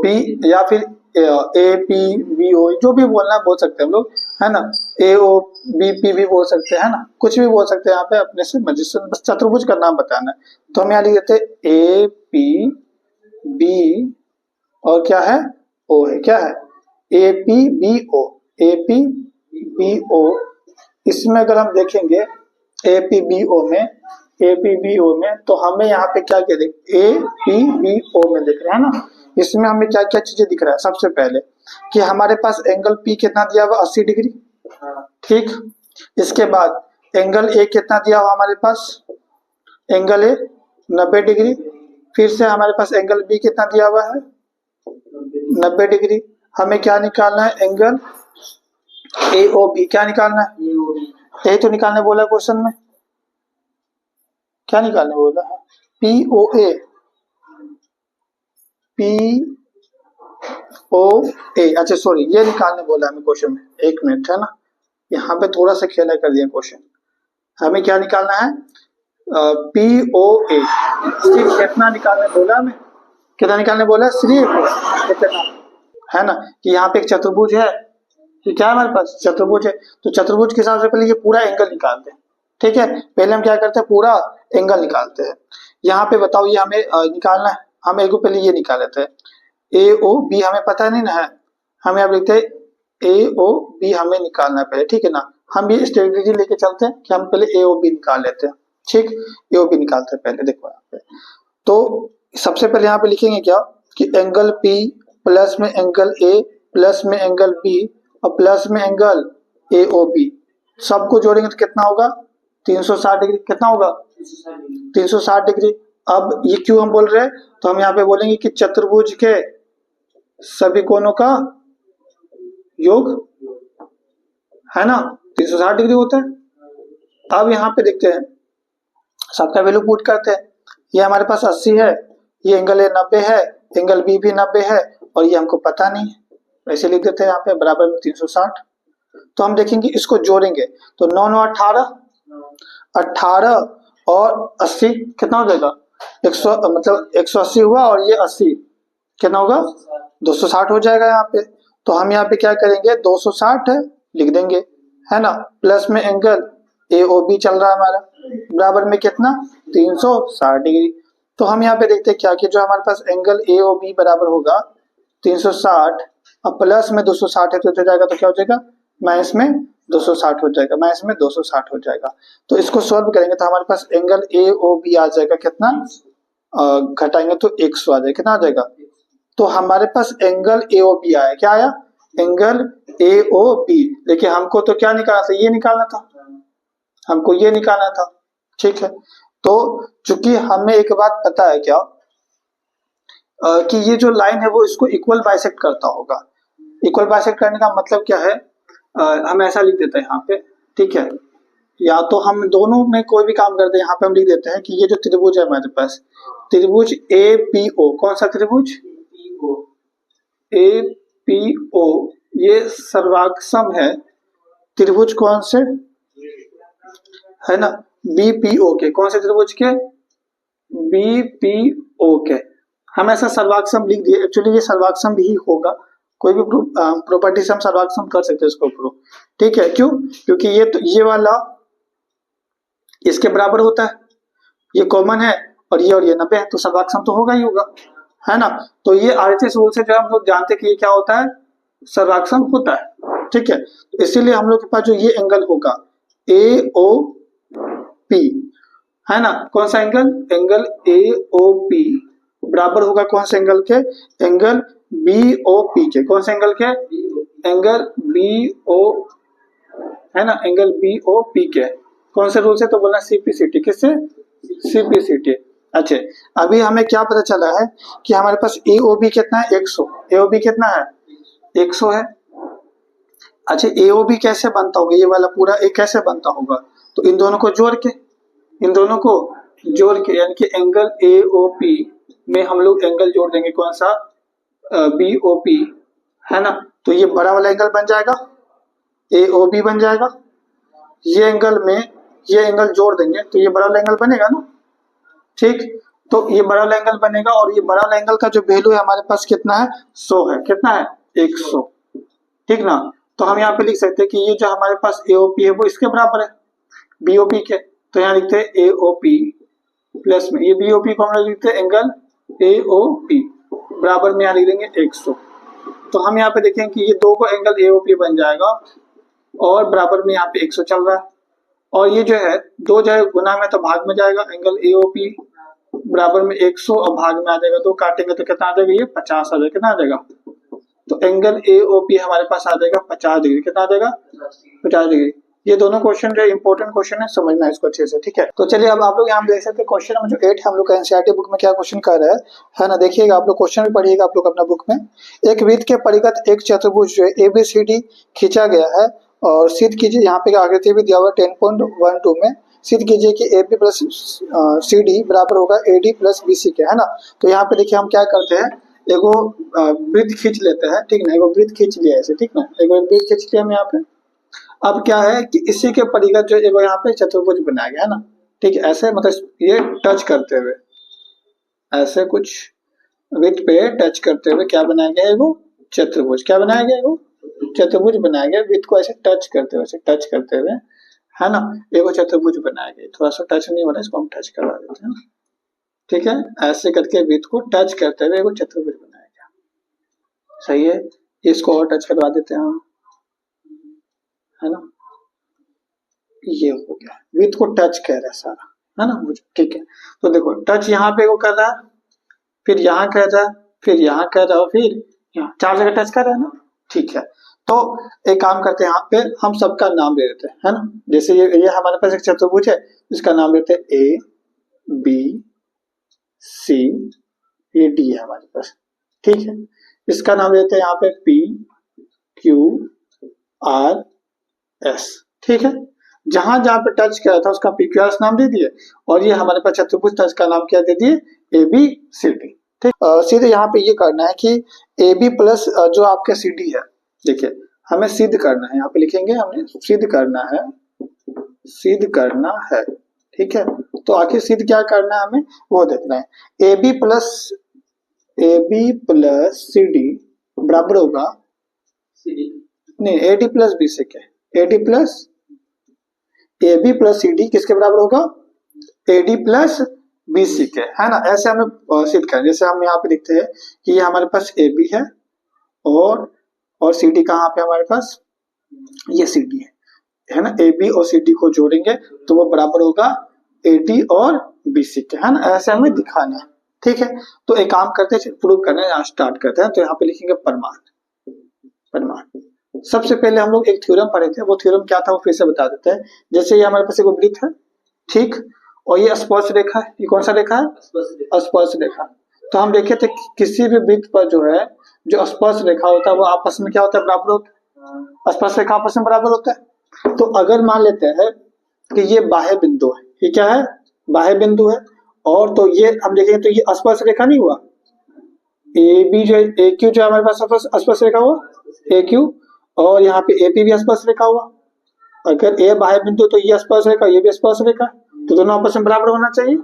P या फिर APBO, जो भी बोलना है बोल सकते हैं हम लोग, है ना। AOBP भी बोल सकते हैं ना, कुछ भी बोल सकते हैं यहाँ पे अपने से मर्जी से, बस चतुर्भुज का नाम बताना है। तो हम यहाँ लिख देते हैं APB और क्या है O है, क्या है APBO, APBO। इसमें अगर हम देखेंगे APBO में तो हमें यहाँ पे क्या क्या दिख, APBO में दिख रहा है ना। इसमें हमें क्या क्या चीजें दिख रहा है, सबसे पहले कि हमारे पास एंगल P कितना दिया हुआ 80 डिग्री। ठीक, इसके बाद एंगल A कितना दिया हुआ हमारे पास, एंगल A 90 डिग्री। फिर से हमारे पास एंगल B कितना दिया हुआ है 90 डिग्री। हमें क्या निकालना है, एंगल AOB, क्या निकालना है, यही तो निकालने बोला है क्वेश्चन में, क्या निकालने बोला है, POA, अच्छा सॉरी, ये निकालने बोला हमें क्वेश्चन में, एक मिनट है ना, यहाँ पे थोड़ा सा खेला कर दिया क्वेश्चन। हमें क्या निकालना है, POA, सिर्फ कितना निकालने बोला हमें, कितना निकालने बोला, सिर्फ कितना, है ना, कि यहाँ पे एक चतुर्भुज है, ये क्या है हमारे पास चतुर्भुज है, तो चतुर्भुज के हिसाब से पहले ये पूरा एंगल निकालते हैं। ठीक है, पहले हम क्या करते हैं, पूरा एंगल निकालते हैं। यहाँ पे बताओ, ये हमें निकालना है, हम एक पहले ये निकाल लेते हैं, AOB हमें पता नहीं ना है, हम यहाँ लिखते हैं AOB हमें निकालना है पहले। ठीक है ना, हम ये स्ट्रेटेजी लेके चलते हैं कि हम पहले AOB निकाल लेते हैं। ठीक, AOB निकालते हैं पहले, देखो यहाँ पे, तो सबसे पहले यहाँ पे लिखेंगे क्या कि एंगल P प्लस में एंगल A प्लस में एंगल B और प्लस में एंगल AOB, सबको जोड़ेंगे तो कितना होगा 360 डिग्री, कितना होगा 360 डिग्री। अब ये क्यों हम बोल रहे हैं, तो हम यहाँ पे बोलेंगे कि चतुर्भुज के सभी कोणों का योग, है ना, 360 डिग्री होता है। अब यहाँ पे देखते हैं, सबका वैल्यू पुट करते हैं, ये हमारे पास 80 है, ये एंगल A 90 है, एंगल B भी 90 है, और ये हमको पता नहीं है, ऐसे लिख देते हैं यहाँ पे बराबर में 360। तो हम देखेंगे इसको जोड़ेंगे, तो 9 9 18 और 80 कितना हो जाएगा 100, मतलब 180 हुआ, और ये 80 कितना होगा 260 हो जाएगा यहाँ पे। तो हम यहाँ पे क्या करेंगे 260 लिख देंगे, है ना, प्लस में एंगल AOB चल रहा है हमारा, बराबर में कितना 360 डिग्री। तो हम यहाँ पे देखते हैं क्या कि जो हमारे पास एंगल AOB बराबर होगा 360 और प्लस में 260 है, तो हो जाएगा, तो क्या हो जाएगा माइनस में 260 हो जाएगा, माइनस में 260 हो जाएगा। तो इसको सॉल्व करेंगे तो हमारे पास एंगल AOB आ जाएगा कितना, घटाएंगे तो 100 आ जाएगा, कितना आ जाएगा, तो हमारे पास एंगल AOB आया, क्या आया एंगल AOB। लेकिन हमको तो क्या निकालना था, ये निकालना था, हमको ये निकालना था। ठीक है, तो चूंकि हमें एक बात पता है क्या, कि ये जो लाइन है वो इसको इक्वल बाइसेक्ट करता होगा। इक्वल बाइसेक्ट करने का मतलब क्या है, हम ऐसा लिख देते हैं यहाँ पे, ठीक है, या तो हम दोनों में कोई भी काम करते हैं, यहाँ पे हम लिख देते हैं कि ये जो त्रिभुज है हमारे पास, त्रिभुज APO, कौन सा त्रिभुज APO, ये सर्वाक्षम है त्रिभुज कौन से, है ना, BPO के, कौन से त्रिभुज के BPO के। हम ऐसा सर्वाक्षम लिख दिए, एक्चुअली ये सर्वाक्षम भी होगा, कोई भी प्रॉपर्टी से हम सर्वाक्षम कर सकते हैं इसको प्रूव। ठीक है, क्यों, क्योंकि ये तो ये वाला इसके बराबर होता है, ये कॉमन है, और ये 90 है, तो सर्वाक्षम तो होगा ही होगा, है ना। तो ये RHS रूल से जो हम लोग जानते हैं कि ये क्या होता है, सर्वाक्षम होता है। ठीक है, तो इसीलिए हम लोग के पास जो ये एंगल होगा AOP, है ना, कौन सा एंगल, एंगल AOP बराबर होगा कौन से एंगल के, एंगल BOP के, कौन से एंगल के, एंगल BOP है ना, एंगल बी ओ पी के, कौन से रूल से, तो बोलना सीपीसीटी, किससे, सीपीसीटी। अच्छा, अभी हमें क्या पता चला है कि हमारे पास एओबी कितना है, 100, एओबी कितना है, 100 है। अच्छा, एओबी कैसे बनता होगा, ये वाला पूरा ए कैसे बनता होगा, तो इन दोनों को जोड़ के, इन दोनों को जोड़ के, यानी कि एंगल एओपी में हम लोग एंगल जोड़ देंगे, कौन सा, बीओपी, है ना, तो ये बड़ा वाला एंगल बन जाएगा, एओबी बन जाएगा। ये एंगल में ये एंगल जोड़ देंगे तो ये बड़ा वाला एंगल बनेगा ना, ठीक, तो ये बड़ा वाला एंगल बनेगा, और ये बड़ा वाला एंगल का जो वैल्यू है हमारे पास कितना है, 100 है, कितना है, 100, ठीक ना। तो हम यहाँ पे लिख सकते हैं कि ये जो हमारे पास एओपी है वो इसके बराबर है बीओपी के, तो यहाँ लिखते हैं एओपी प्लस में ये बीओपी को हम लोग लिखते हैं एंगल एओपी, बराबर में यहाँ लिख देंगे 100। तो हम यहाँ पे देखेंगे कि ये दो को एंगल एओपी बन जाएगा और बराबर में यहाँ पे 100 चल रहा है, और ये जो है दो जो है गुना में तो भाग में जाएगा, एंगल एओपी बराबर में 100 और भाग में आ जाएगा, दो काटेंगे तो कितना आ जाएगा, ये 50 आ जाएगा, कितना आ जाएगा, तो एंगल एओपी हमारे पास आ जाएगा 50 डिग्री, कितना आ जाएगा, 50 डिग्री। ये दोनों क्वेश्चन जो इंपॉर्टेंट क्वेश्चन है, समझना है इसको अच्छे से, ठीक है। तो चलिए अब आप लोग यहाँ देख सकते हैं क्वेश्चन नंबर जो 8 हम लोग का एनसीईआरटी बुक में क्या क्वेश्चन कर रहा है ना, देखिएगा आप लोग क्वेश्चन भी पढ़िएगा आप लोग अपना बुक में। एक वृत्त के परिगत एक चतुर्भुज जो है ABCD खींचा गया है, और सिद्ध कीजिए, यहाँ पे आकृति भी दिया हुआ है 10.12 में, सिद्ध कीजिए कि AB प्लस CD बराबर होगा AD प्लस BC के, है ना। तो यहाँ पे देखिए हम क्या करते हैं, एगो वृत्त खींच लेते हैं, ठीक ना, एगो वृत्त खींच लिया ऐसे, ठीक ना, एगो वृत्त खींच लिया हम यहाँ पे। अब क्या है कि इसी के परिगत जो एगो यहाँ पे चतुर्भुज बनाया गया है ना, ठीक है, ऐसे मतलब ये टच करते हुए, ऐसे कुछ वृत्त पे टच करते हुए क्या बनाया गया, एगो चतुर्भुज, क्या बनाया गया, एगो चतुर्भुज बनाया गया, वृत्त को ऐसे टच करते हुए, ऐसे टच करते हुए, है ना, एगो चतुर्भुज बनाया गया। थोड़ा सा टच नहीं हो रहा है, इसको हम टच करवा देते हैं, ठीक है, ऐसे करके वृत्त को टच करते हुए एगो चतुर्भुज बनाया गया, सही है। इसको और टच करवा देते हैं हम, है ना, ये हो गया, वृत्त को टच कर रहा है सारा, है ना, ठीक है। तो देखो टच यहाँ पे वो कर रहा है, फिर यहाँ कर रहा है, फिर यहाँ कर रहा है, और फिर यहाँ, 4 जगह टच कर रहा है ना, ठीक है। तो एक काम करते हैं, यहाँ पे हम सबका नाम ले देते हैं, है ना, जैसे ये हमारे पास एक चतुर्भुज है, इसका नाम लेते हैं A B C, ये D है हमारे पास, ठीक है। इसका नाम लेते हैं यहाँ पे P Q R S, ठीक है। जहां जहां पे टच किया था उसका PQRS नाम दे दिए, और ये हमारे पास चतुर्भुज टच का नाम क्या दे दिए, ABCD, ठीक। सीधे यहाँ पे ये करना है कि AB प्लस जो आपका CD है, देखिए हमें सिद्ध करना है, यहाँ पे लिखेंगे हमें सिद्ध करना है, सिद्ध करना है, ठीक है। तो आखिर सिद्ध क्या करना है हमें, वो देखना है। AB प्लस CD बराबर होगा, नहीं AD प्लस BC के, AD plus AB plus CD किसके बराबर होगा, AD प्लस BC के, है ना। ऐसे हमें सिद्ध करें, जैसे हम यहाँ पे लिखते हैं कि ये हमारे पास AB है और CD कहाँ पे हमारे पास, ये CD है ना, AB और CD को जोड़ेंगे तो वो बराबर होगा AD और BC के, है ना, ऐसे हमें दिखाना है, ठीक है। तो एक काम करते हैं, प्रूव करने यहाँ स्टार्ट करते हैं। तो यहाँ पे लिखेंगे प्रमाण, प्रमाण। सबसे पहले हम लोग एक थ्योरम पढ़े थे, वो थ्योरम क्या था वो फिर से बता देते हैं। जैसे ये हमारे पास एक वृत्त है, ठीक, और ये स्पर्श रेखा है, ये कौन सा रेखा है, स्पर्श रेखा। तो हम देखे थे किसी भी वृत्त पर जो है जो स्पर्श रेखा होता है वो आपस में क्या होता है, बराबर होता है, स्पर्श रेखा आपस में बराबर होता है। तो अगर मान लेते हैं कि ये बाह्य बिंदु है, ये क्या है, बाह्य बिंदु है, और तो ये हम देखेंगे तो ये स्पर्श रेखा नहीं हुआ, AB जो AQ जो हमारे पास स्पर्श रेखा हुआ AQ, और यहाँ पे AP भी स्पर्श रेखा हुआ। अगर A बाह्य बिंदु तो ये स्पर्श रेखा, ये भी स्पर्श रेखा, तो दोनों आपस में बराबर होना चाहिए,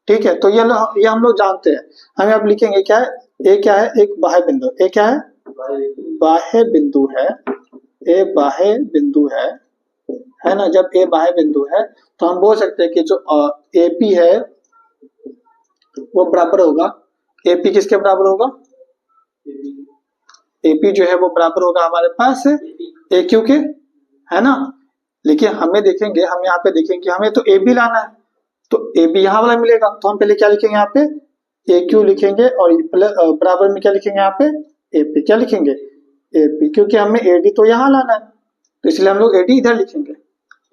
ठीक है। तो ये हम लोग जानते हैं। हमें अब लिखेंगे क्या है, A क्या है, एक बाह्य बिंदु, A क्या है, बाह्य बिंदु है, A बाह्य बिंदु है ना। जब A बाह्य बिंदु है तो हम बोल सकते हैं कि जो AP है वो बराबर होगा, AP किसके बराबर होगा, AP जो है वो बराबर होगा हमारे पास AQ के, है ना। लेकिन हमें देखेंगे, हम यहाँ पे देखेंगे हमें तो AB लाना है, तो AB यहाँ वाला मिलेगा, तो हम पहले क्या लिखेंगे, यहाँ पे AQ लिखेंगे, और बराबर में क्या लिखेंगे, यहाँ पे AP क्या लिखेंगे, AP, क्योंकि हमें AD तो यहाँ लाना है, तो इसलिए हम लोग AD इधर लिखेंगे,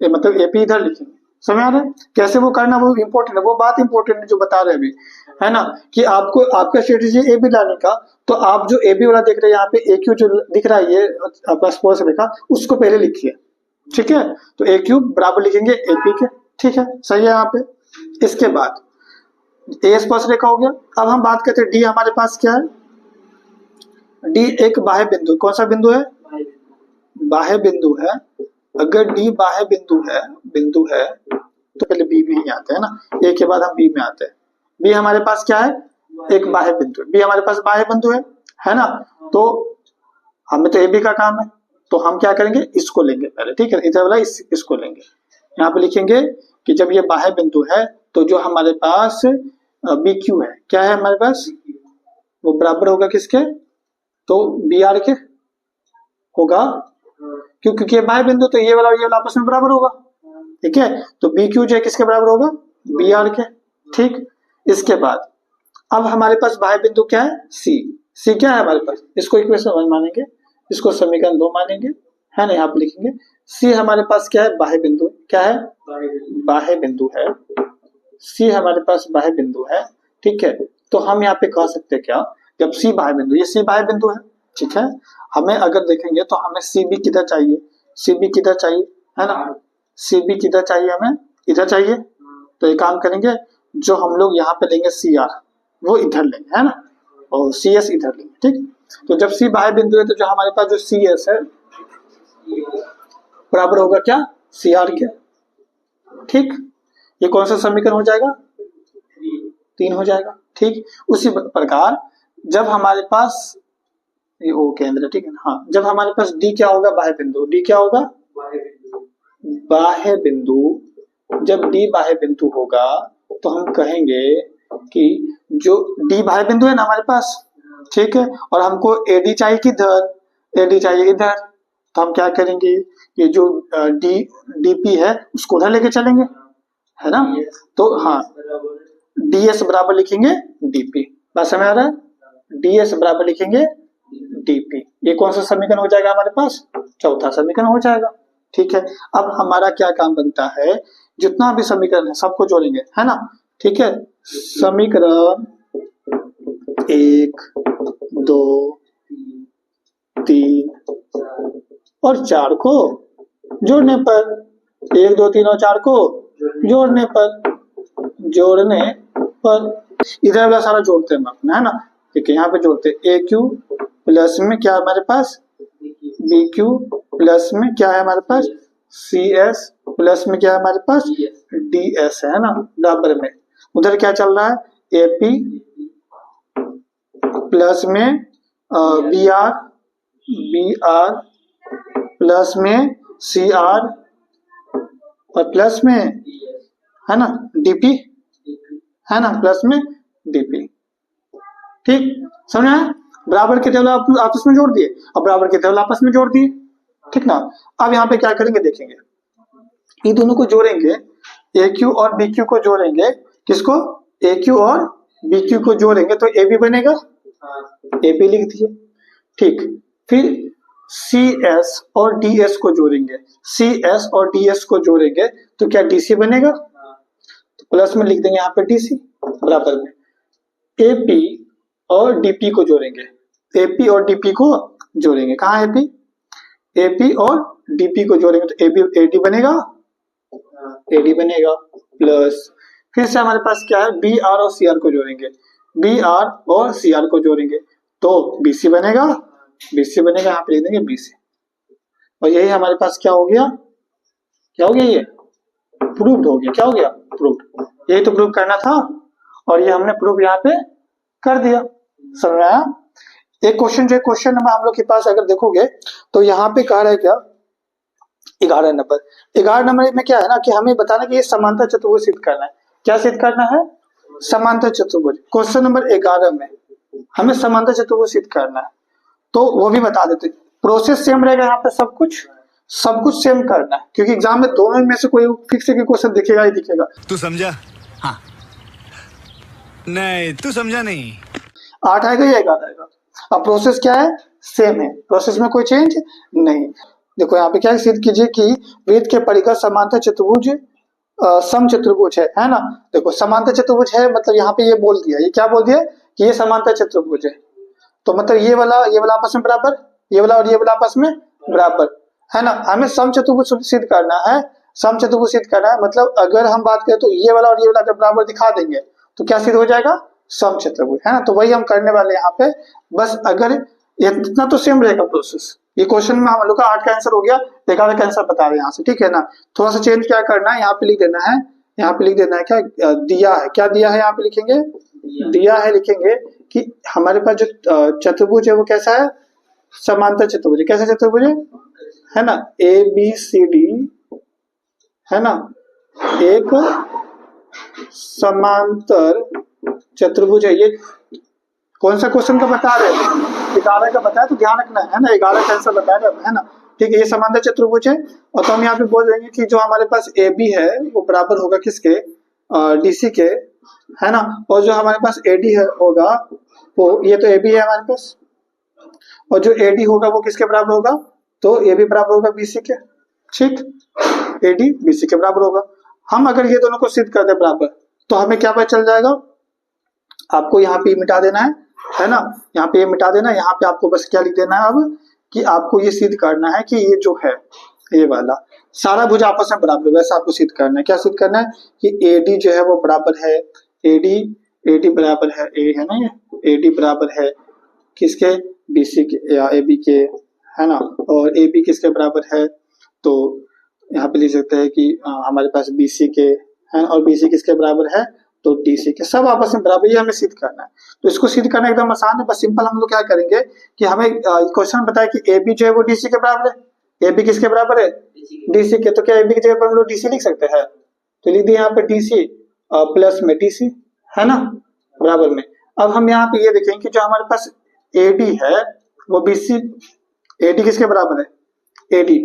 ये मतलब AP इधर लिखेंगे। समझ आ रहा है कैसे वो करना, वो इम्पोर्टेंट है, वो बात इम्पोर्टेंट है जो बता रहे हैं अभी, है ना, कि आपको आपका स्ट्रेटेजी AB लाने का, तो आप जो AB वाला देख रहे हैं यहाँ पे AQ जो दिख रहा है ये आपका स्पर्श रेखा, उसको पहले लिखिए, ठीक है। तो AQ बराबर लिखेंगे AP के, ठीक है, सही है यहाँ पे। इसके बाद A स्पर्श रेखा हो गया। अब हम बात करते हैं D हमारे पास क्या है, D एक बाह्य बिंदु, कौन सा बिंदु है, बाह्य बिंदु है। अगर D बाह्य बिंदु है तो पहले B में ही आते हैं ना, A के बाद हम B में आते हैं। B हमारे पास क्या है, एक बाह्य बिंदु, B हमारे पास बाह्य बिंदु है ना। तो हमें तो AB का काम है, तो हम क्या करेंगे, इसको लेंगे पहले, ठीक है, इधर वाला इसको लेंगे। यहाँ पे लिखेंगे कि जब ये बाह्य बिंदु है तो जो हमारे पास BQ है, क्या है हमारे पास, वो बराबर होगा किसके, तो BR के होगा, क्योंकि ये बाह्य बिंदु, तो ये वाला आपस में बराबर होगा, ठीक है। तो BQ जो है किसके बराबर होगा, BR के, ठीक। इसके बाद अब हमारे पास बाह्य बिंदु क्या है, C क्या है हमारे पास, इसको इक्वेशन 1 मानेंगे, इसको समीकरण 2 मानेंगे, है ना। यहाँ पे लिखेंगे C हमारे पास क्या है, बाह्य बिंदु, क्या है, बाह्य बिंदु है, C हमारे पास बाह्य बिंदु है, ठीक है। तो हम यहाँ पे कह सकते हैं क्या, जब C बाह्य बिंदु, ये C बाह्य बिंदु है, ठीक है। हमें अगर देखेंगे तो हमें CB किधर चाहिए, CB किधर चाहिए, है ना, CB किधर चाहिए, हमें इधर चाहिए। तो एक काम करेंगे, जो हम लोग यहाँ पे लेंगे CR, वो इधर लेंगे, है ना, और CS इधर लेंगे, ठीक। तो जब C बाह्य बिंदु है तो जो हमारे पास जो CS है बराबर होगा क्या, CR के, ठीक। ये कौन सा समीकरण हो जाएगा, 3 हो जाएगा, ठीक। उसी प्रकार जब हमारे पास ये O केंद्र, ठीक है, हाँ, जब हमारे पास D क्या होगा, बाह्य बिंदु, D क्या होगा, बाह्य बिंदु। जब D बाह्य बिंदु होगा तो हम कहेंगे कि जो D बाह्य बिंदु है ना हमारे पास, ठीक है, और हमको AD चाहिए किधर, AD चाहिए इधर, तो हम क्या करेंगे, ये जो DP है उसको उधर लेके चलेंगे, है ना। तो हाँ, DS बराबर लिखेंगे DP, बात समझ आ रहा है, DS बराबर लिखेंगे DP। ये कौन सा समीकरण हो जाएगा हमारे पास, चौथा समीकरण हो जाएगा, ठीक है। अब हमारा क्या काम बनता है, जितना भी समीकरण है सबको जोड़ेंगे, है ना, ठीक है। समीकरण 1, 2, 3 और 4 को जोड़ने पर, 1, 2, 3 और 4 को जोड़ने पर इधर वाला सारा जोड़ते हैं अपना, है ना, ठीक है। यहाँ पे जोड़ते हैं, AQ प्लस में क्या है हमारे पास, BQ प्लस में क्या है हमारे पास, CS प्लस में क्या है हमारे पास, DS है ना, बराबर में उधर क्या चल रहा है, AP प्लस में BR प्लस में CR और प्लस में, है ना, DP, है ना, प्लस में DP, ठीक, समझा है। बराबर के टेबल आपस में जोड़ दिए, अब बराबर के टेबल आपस में जोड़ दिए, ठीक ना। अब यहाँ पे क्या करेंगे, देखेंगे, ये दोनों को जोड़ेंगे, AQ और BQ को जोड़ेंगे, किसको, AQ और BQ को जोड़ेंगे तो AB बनेगा, AB लिख दिए, ठीक। फिर CS और DS को जोड़ेंगे, CS और DS को जोड़ेंगे तो क्या DC बनेगा, तो प्लस में लिख देंगे यहाँ पे DC, बराबर में AP और DP को जोड़ेंगे, AP और DP को जोड़ेंगे, कहाँ AP और DP को जोड़ेंगे तो AD बनेगा, AD बनेगा, प्लस फिर से हमारे पास क्या है, BR और CR को जोड़ेंगे, BR और CR को जोड़ेंगे तो BC बनेगा, यहाँ पे लिख देंगे BC, और यही हमारे पास क्या हो गया, ये प्रूव्ड हो गया, क्या हो गया, प्रूव्ड। यही तो प्रूव करना था और ये हमने प्रूव यहाँ पे कर दिया, समझ में आया। एक क्वेश्चन जो क्वेश्चन नंबर हम लोग के पास अगर देखोगे तो यहाँ पे कह रहा है क्या, 11 नंबर में क्या है ना कि हमें बताना कि ये समांतर चतुर्भुज सिद्ध करना है, क्या सिद्ध करना है, समांतर चतुर्भुज। क्वेश्चन नंबर 11 में हमें समांतर चतुर्भुज सिद्ध करना है, तो वो भी बता देते, प्रोसेस सेम रहेगा, यहाँ पे सब कुछ सेम करना है, क्योंकि एग्जाम में दोनों में से कोई फिक्स क्वेश्चन दिखेगा ही दिखेगा। तू समझा, हाँ, नहीं तू समझा नहीं, 8 आएगा या 11 आएगा। अब प्रोसेस क्या है, सेम है, प्रोसेस में कोई चेंज नहीं। देखो यहाँ पे क्या सिद्ध कीजिए कि वृत्त के परिकर समांतर चतुर्भुज समचतुर्भुज है ना। देखो समांतर चतुर्भुज है मतलब यहाँ पे ये बोल दिया, ये क्या बोल दिया कि ये समांतर चतुर्भुज है, तो मतलब ये वाला आपस में बराबर, ये वाला और ये वाला आपस में बराबर, है ना। हमें समचतुर्भुज सिद्ध करना है, समचतुर्भुज सिद्ध करना है, मतलब अगर हम बात करें तो ये वाला और ये वाला अगर बराबर दिखा देंगे तो क्या सिद्ध हो जाएगा, समचतुर्भुज, है ना। तो वही हम करने वाले यहाँ पे, बस अगर इतना तो सेम रहेगा प्रोसेस। ये क्वेश्चन में हम लोग का 8 का आंसर हो गया, 11 का आंसर बता रहे हैं यहाँ से, ठीक है ना। थोड़ा सा चेंज क्या करना है, यहाँ पे लिख देना है, यहाँ पे लिख देना है क्या दिया है, क्या दिया है यहाँ पे लिखेंगे, दिया है लिखेंगे कि हमारे पास जो चतुर्भुज है वो कैसा है, समांतर चतुर्भुज है। कैसा चतुर्भुज है ना, ABCD, है ना, एक समांतर चतुर्भुज है। ये कौन सा क्वेश्चन का बता रहे हैं, 11 का बताया, तो ध्यान रखना है ना, 11 का आंसर बताया है ना, ठीक है। ये समांतर चतुर्भुज है, और तो हम यहाँ पे बोल देंगे कि जो हमारे पास AB है वो बराबर होगा किसके, DC के, है ना, और जो हमारे पास AD है होगा वो, ये तो AB है हमारे पास, और जो AD होगा वो किसके बराबर होगा, तो AB बराबर होगा BC के, ठीक, AD BC के बराबर होगा। हम अगर ये दोनों को सिद्ध कर दे बराबर तो हमें क्या पता चल जाएगा, आपको यहाँ पे मिटा देना है ना, यहाँ पे ये मिटा देना, यहाँ पे आपको बस क्या लिख देना है अब कि आपको ये सिद्ध करना है कि ये जो है ये वाला सारा भुज आपस में बराबर है, वैसा आपको सिद्ध करना है। क्या सिद्ध करना है कि AD जो है वो बराबर है, AD बराबर है, A है ना, ये AD बराबर है किसके, BC के या AB के, है ना, और AB किसके बराबर है, तो यहाँ पे लिख सकते हैं कि हमारे पास BC के है, और BC किसके बराबर है, तो DC के, सब आपस में बराबर, ये हमें सिद्ध करना है। तो इसको सिद्ध करना एकदम आसान है, बस सिंपल हम लोग क्या करेंगे कि हमें क्वेश्चन बताया कि AB जो है वो DC के बराबर है, AB किसके बराबर है, DC के, तो क्या AB की जगह पर हम लोग DC लिख सकते हैं, तो लिख दिए यहाँ पे DC प्लस में DC, है ना, बराबर में। अब हम यहाँ पे ये देखेंगे कि जो हमारे पास AD है वो BC, AD किसके बराबर है, AD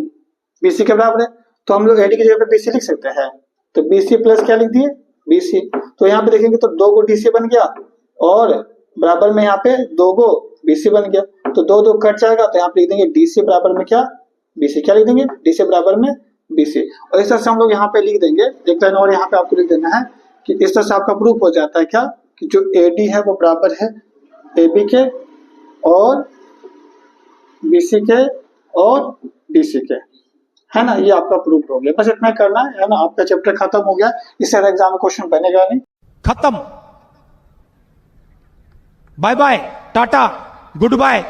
BC के बराबर है, तो हम लोग AD की जगह पे BC लिख सकते हैं, तो BC प्लस क्या लिख दिए, BC। तो यहाँ पे देखेंगे तो 2 गो DC बन गया, और बराबर में यहाँ पे 2 गो BC बन गया, तो 2 कट जाएगा, तो यहाँ पे लिख देंगे DC बराबर में क्या, BC, क्या लिख देंगे, DC बराबर में BC। और इस तरह से हम लोग यहाँ पे लिख देंगे, एक लाइन और यहाँ पे आपको लिख देना है कि इस तरह से आपका प्रूफ हो जाता है क्या, कि जो AD है वो बराबर है AB के और BC के और DC के, है ना, ये आपका प्रूफ हो गया। बस इतना करना है ना, आपका चैप्टर खत्म हो गया, इससे एग्जाम में क्वेश्चन बनेगा नहीं, खत्म, bye bye, tata, good bye.